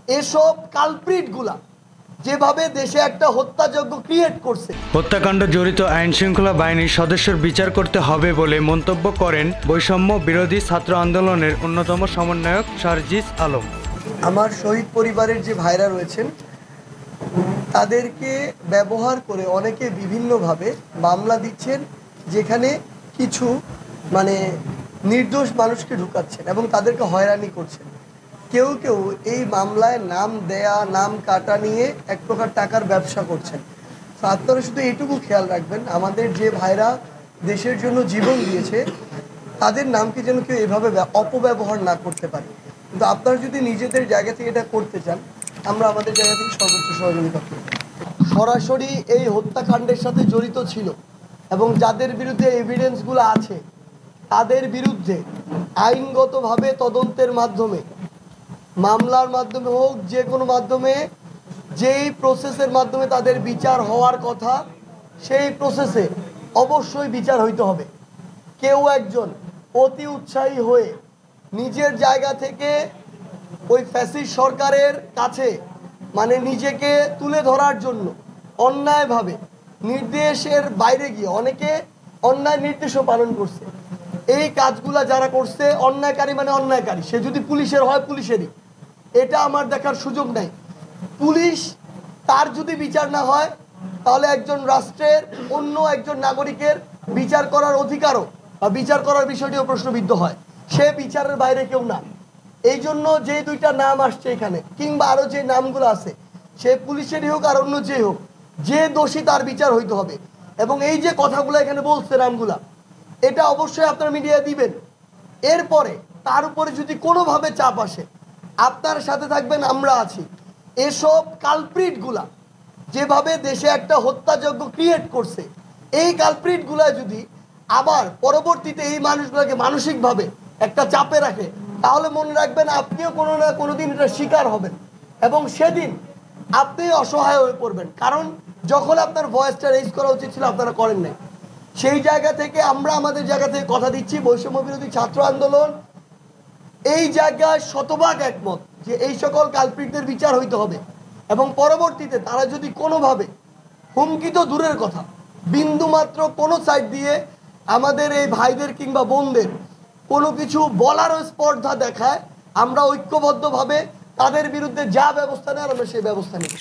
এসব কালপ্রিটগুলা যেভাবে দেশে একটা হত্যাযজ্ঞ ক্রিয়েট করছে, হত্যাকাণ্ড জড়িত আইনশৃঙ্খলা বাহিনীর সদস্যের বিচার করতে হবে বলে মন্তব্য করেন বৈষম্য বিরোধী ছাত্র আন্দোলনের অন্যতম সমন্বয়ক সার্জিস আলম। আমার শহীদ পরিবারের যে ভাইরা রয়েছেন তাদেরকে ব্যবহার করে অনেকে বিভিন্নভাবে মামলা দিচ্ছেন, যেখানে কিছু নির্দোষ মানুষকে ঢুকাচ্ছেন এবং তাদেরকে হয়রানি করছেন। কেউ কেউ এই মামলায় নাম দেয়া, নাম কাটা নিয়ে এক প্রকার টাকার ব্যবসা করছেন। তো আপনারা শুধু এইটুকু খেয়াল রাখবেন, আমাদের যে ভাইরা দেশের জন্য জীবন দিয়েছে তাদের নামকে যেন কেউ এভাবে অপব্যবহার না করতে পারে। কিন্তু আপনারা যদি নিজেদের জায়গা থেকে এটা করতে চান, আমরা আমাদের জায়গা থেকে সর্বোচ্চ সহযোগিতা করব। সরাসরি এই হত্যাকাণ্ডের সাথে জড়িত ছিল এবং যাদের বিরুদ্ধে এভিডেন্সগুলো আছে তাদের বিরুদ্ধে আইনগতভাবে তদন্তের মাধ্যমে, মামলার মাধ্যমে হোক, যে কোনো মাধ্যমে, যেই প্রসেসের মাধ্যমে তাদের বিচার হওয়ার কথা সেই প্রসেসে অবশ্যই বিচার হইতে হবে। কেউ একজন অতি উৎসাহী হয়ে নিজের জায়গা থেকে ওই ফ্যাসিস্ট সরকারের কাছে নিজেকে তুলে ধরার জন্য অন্যায়ভাবে নির্দেশের বাইরে গিয়ে অনেকে অন্যায় নির্দেশও পালন করছে। এই কাজগুলা যারা করছে, অন্যায়কারী অন্যায়কারী, সে যদি পুলিশের হয় পুলিশেরই, এটা আমার দেখার সুযোগ নাই। পুলিশ তার যদি বিচার না হয় তাহলে একজন রাষ্ট্রের অন্য একজন নাগরিকের বিচার করার অধিকারও বা বিচার করার বিষয়টিও প্রশ্নবিদ্ধ হয়। সে বিচারের বাইরে কেউ না। এই জন্য যে দুইটা নাম আসছে এখানে, কিংবা আরও যে নামগুলো আছে, সে পুলিশেরই হোক আর অন্য যে হোক, যে দোষী তার বিচার হইতে হবে। এবং এই যে কথাগুলো এখানে বলছে নামগুলা, এটা অবশ্যই আপনারা মিডিয়া দিবেন। এরপরে তার উপরে যদি কোনোভাবে চাপ আসে, আপনার সাথে থাকবেন, আমরা আছি। এসব কালপ্রিটগুলা যেভাবে দেশে একটা হত্যাযজ্ঞ ক্রিয়েট করছে, এই কালপ্রিটগুলা যদি আবার পরবর্তীতে এই মানুষগুলোকে মানসিকভাবে একটা চাপে রাখে, তাহলে মনে রাখবেন আপনিও কোনো না কোনো দিন এটা শিকার হবেন এবং সেদিন আপনি অসহায় হয়ে পড়বেন। কারণ যখন আপনার ভয়েসটা রেজ করা উচিত ছিল আপনারা করেন নাই। সেই জায়গা থেকে আমরা আমাদের জায়গা থেকে কথা দিচ্ছি, বৈষম্য বিরোধী ছাত্র আন্দোলন এই জায়গায় শতভাগ একমত যে এই সকল কালপ্রিটদের বিচার হইতে হবে এবং পরবর্তীতে তারা যদি কোনোভাবে, হুমকি তো দূরের কথা, বিন্দুমাত্র কোনো সাইড দিয়ে আমাদের এই ভাইদের কিংবা বোনদের কোনো কিছু বলারও স্পর্ধা দেখায়, আমরা ঐক্যবদ্ধভাবে তাদের বিরুদ্ধে যা ব্যবস্থা নেয় আমরা সেই ব্যবস্থা নিই।